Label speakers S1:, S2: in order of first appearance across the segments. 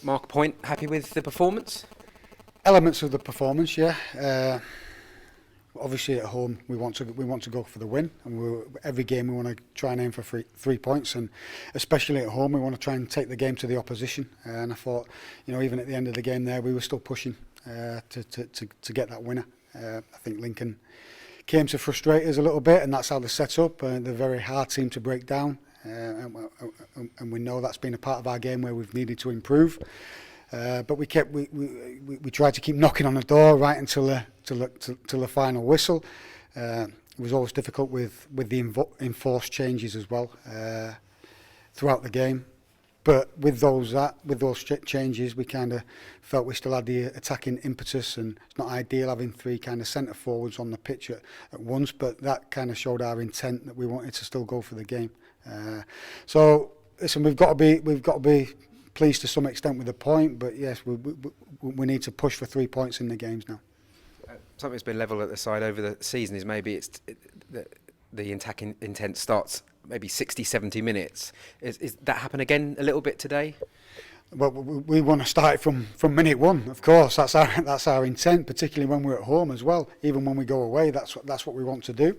S1: Mark Point, happy with the performance?
S2: Elements of the performance, yeah. Obviously, at home we want to go for the win, and every game we want to try and aim for 3 points, and especially at home we want to try and take the game to the opposition. And I thought, even at the end of the game there, we were still pushing to get that winner. I think Lincoln came to frustrate us a little bit, and that's how they're set up. They're a very hard team to break down, and we know that's been a part of our game where we've needed to improve. But we tried to keep knocking on the door right until the final whistle. It was always difficult with the enforced changes as well throughout the game. But with those changes, we kind of felt we still had the attacking impetus, and it's not ideal having three kind of centre forwards on the pitch at once. But that kind of showed our intent that we wanted to still go for the game. So listen, we've got to be pleased to some extent with the point, but yes, we need to push for 3 points in the games now.
S1: Something that's been level at the side over the season is maybe the attacking intent starts maybe 60, 70 minutes. Is that happen again a little bit today?
S2: Well, we want to start it from minute one, of course. That's our intent, particularly when we're at home as well. Even when we go away, that's what we want to do.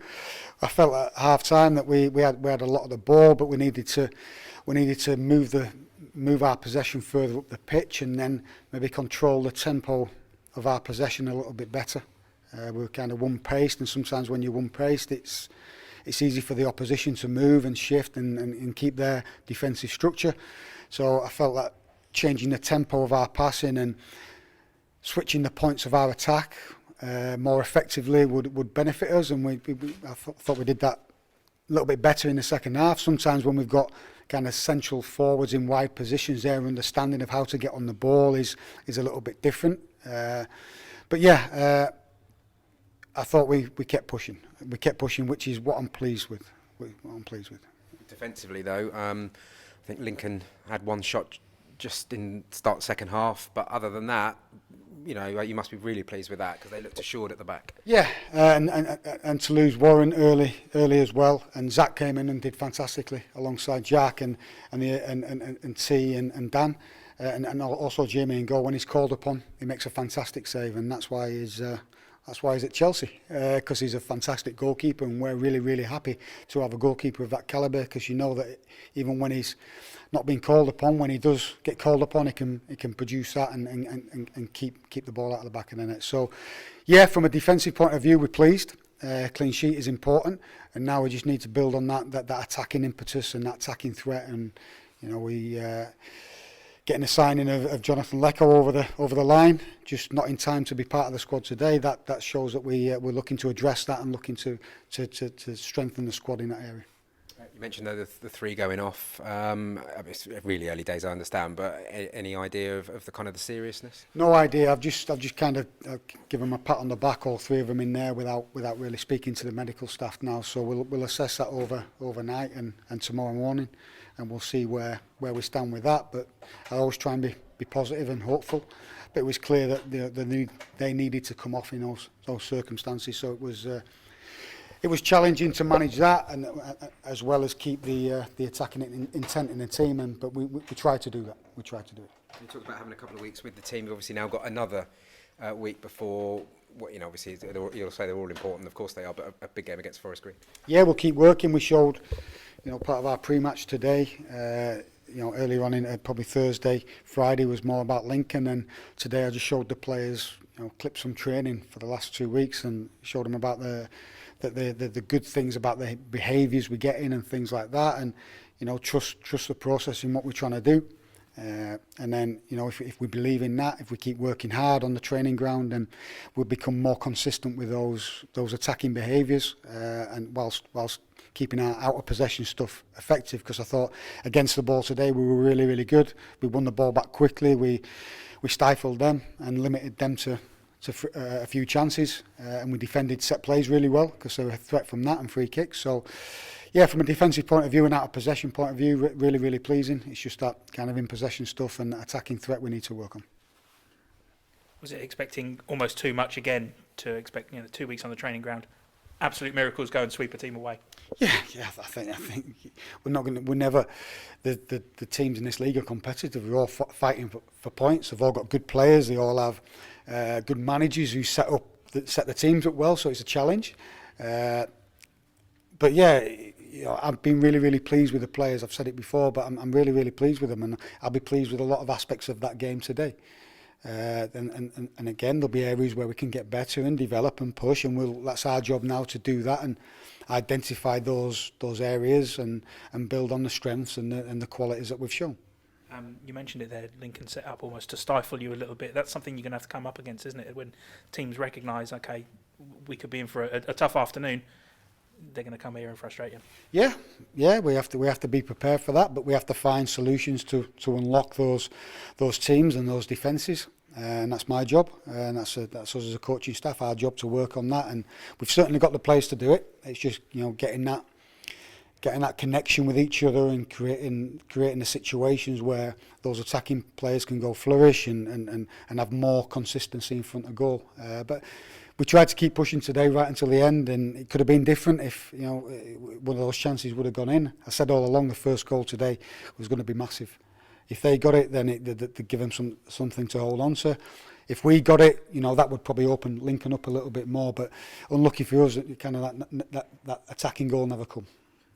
S2: I felt at half time that we had a lot of the ball, but we needed to move our possession further up the pitch, and then maybe control the tempo of our possession a little bit better. We were kind of one-paced, and sometimes when you're one-paced, it's easy for the opposition to move and shift and keep their defensive structure. So I felt that changing the tempo of our passing and switching the points of our attack more effectively would benefit us, and I thought we did that a little bit better in the second half. Sometimes when we've got kind of central forwards in wide positions, their understanding of how to get on the ball is a little bit different. But yeah, I thought we kept pushing. We kept pushing, which is what I'm pleased with.
S1: Defensively, though, I think Lincoln had one shot just in start second half, but other than that, you must be really pleased with that because they looked assured at the back.
S2: Yeah, and to lose Warren early as well, and Zach came in and did fantastically alongside Jack and T and Dan, and also Jamie in goal. When he's called upon, he makes a fantastic save, and that's why he's at Chelsea, because he's a fantastic goalkeeper, and we're really, really happy to have a goalkeeper of that calibre, because you know that even when he's not being called upon, when he does get called upon, he can produce that and keep the ball out of the back of the net. So, yeah, from a defensive point of view, we're pleased. Clean sheet is important, and now we just need to build on that attacking impetus and that attacking threat. And we getting a signing of Jonathan Lecco over the line, just not in time to be part of the squad today. That shows that we're looking to address that and looking to strengthen the squad in that area.
S1: You mentioned though the three going off. It's really early days, I understand, but any idea of the kind of the seriousness?
S2: No idea. I've just kind of given them a pat on the back, all three of them in there, without really speaking to the medical staff now. So we'll assess that overnight and tomorrow morning, and we'll see where we stand with that. But I always try and be positive and hopeful. But it was clear that they needed to come off in those circumstances. So it was challenging to manage that, and as well as keep the attacking intent in the team. But we tried to do that. We tried to do it.
S1: You talked about having a couple of weeks with the team. You've obviously now got another week before. Obviously you'll say they're all important. Of course they are, but a big game against Forest Green.
S2: Yeah, we'll keep working. We showed, part of our pre-match today. Earlier on in probably Thursday, Friday was more about Lincoln, and today I just showed the players, clips from training for the last 2 weeks, and showed them about the good things about the behaviours we get in and things like that, and trust the process in what we're trying to do, and then if we believe in that, if we keep working hard on the training ground, then we'll become more consistent with those attacking behaviours, and whilst keeping our out of possession stuff effective, because I thought against the ball today we were really, really good. We won the ball back quickly, we stifled them and limited them to a few chances, and we defended set plays really well because they were a threat from that and free kicks. So yeah, from a defensive point of view and out of possession point of view, really, really pleasing. It's just that kind of in possession stuff and attacking threat we need to work on.
S3: Was it expecting almost too much again to expect 2 weeks on the training ground? absolute miracles go and sweep a team away?
S2: Yeah, I think we're never. The teams in this league are competitive. We're all fighting for points. They've all got good players. They all have good managers who set the teams up well. So it's a challenge. But yeah, I've been really pleased with the players. I've said it before, but I'm really pleased with them, and I'll be pleased with a lot of aspects of that game today. And again, there'll be areas where we can get better and develop and push, and that's our job now to do that and identify those areas and build on the strengths and the qualities that we've shown.
S3: You mentioned it there, Lincoln set up almost to stifle you a little bit. That's something you're going to have to come up against, isn't it? When teams recognise, okay, we could be in for a tough afternoon, they're going to come here and frustrate you. Yeah, we have to be prepared for that, but we have to find solutions to unlock those teams and those defences, and that's my job, and that's us as a coaching staff, our job to work on that, and we've certainly got the players to do it. It's just getting that connection with each other and creating the situations where those attacking players can go flourish and have more consistency in front of goal. But we tried to keep pushing today right until the end, and it could have been different if one of those chances would have gone in. I said all along the first goal today was going to be massive. If they got it, then they'd give them something to hold on to. If we got it, that would probably open Lincoln up a little bit more. But unlucky for us, kind of that attacking goal never come.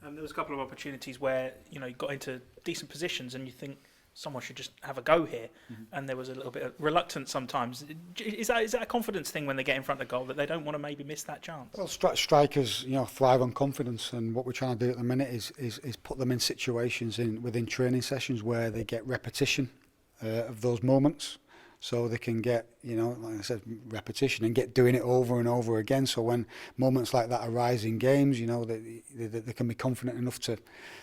S3: There was a couple of opportunities where you got into decent positions and you think someone should just have a go here, and there was a little bit of reluctance sometimes. Is that a confidence thing when they get in front of goal that they don't want to maybe miss that chance?
S2: Well, strikers thrive on confidence, and what we're trying to do at the minute is put them in situations within training sessions where they get repetition of those moments, so they can get like I said, repetition and get doing it over and over again. So when moments like that arise in games, they can be confident enough to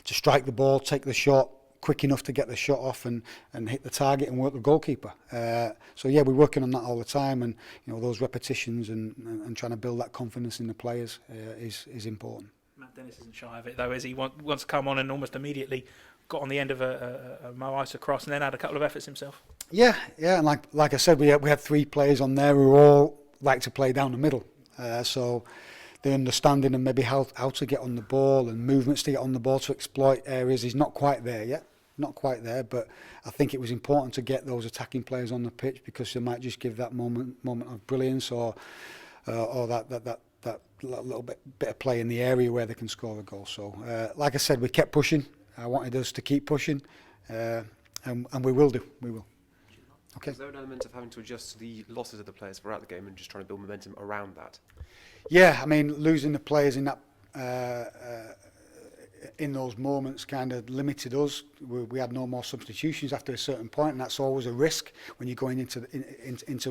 S2: strike the ball, take the shot quick enough to get the shot off and hit the target and work the goalkeeper. So yeah, we're working on that all the time, and those repetitions and trying to build that confidence in the players is important.
S3: Matt Dennis isn't shy of it though, is he? Wants to come on and almost immediately got on the end of a Mo Ice cross and then had a couple of efforts himself. Yeah,
S2: and like I said, we had 3 players on there who all like to play down the middle. So the understanding and maybe how to get on the ball and movements to get on the ball to exploit areas is not quite there yet. Not quite there, but I think it was important to get those attacking players on the pitch because they might just give that moment of brilliance or that little bit of play in the area where they can score a goal. So, like I said, we kept pushing. I wanted us to keep pushing, and we will do. We will. Okay.
S4: Is there an element of having to adjust to the losses of the players throughout the game and just trying to build momentum around that?
S2: Yeah, I mean, losing the players in that in those moments kind of limited us. We had no more substitutions after a certain point, and that's always a risk when you're going into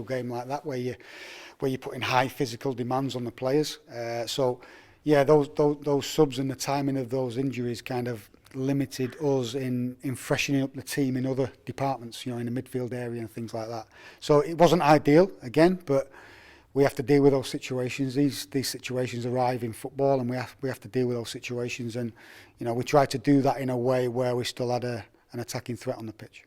S2: a game like that where you're putting high physical demands on the players. So yeah, those subs and the timing of those injuries kind of limited us in freshening up the team in other departments, in the midfield area and things like that. So it wasn't ideal again, but we have to deal with those situations. These situations arrive in football, and we have to deal with those situations. And we try to do that in a way where we still had an attacking threat on the pitch.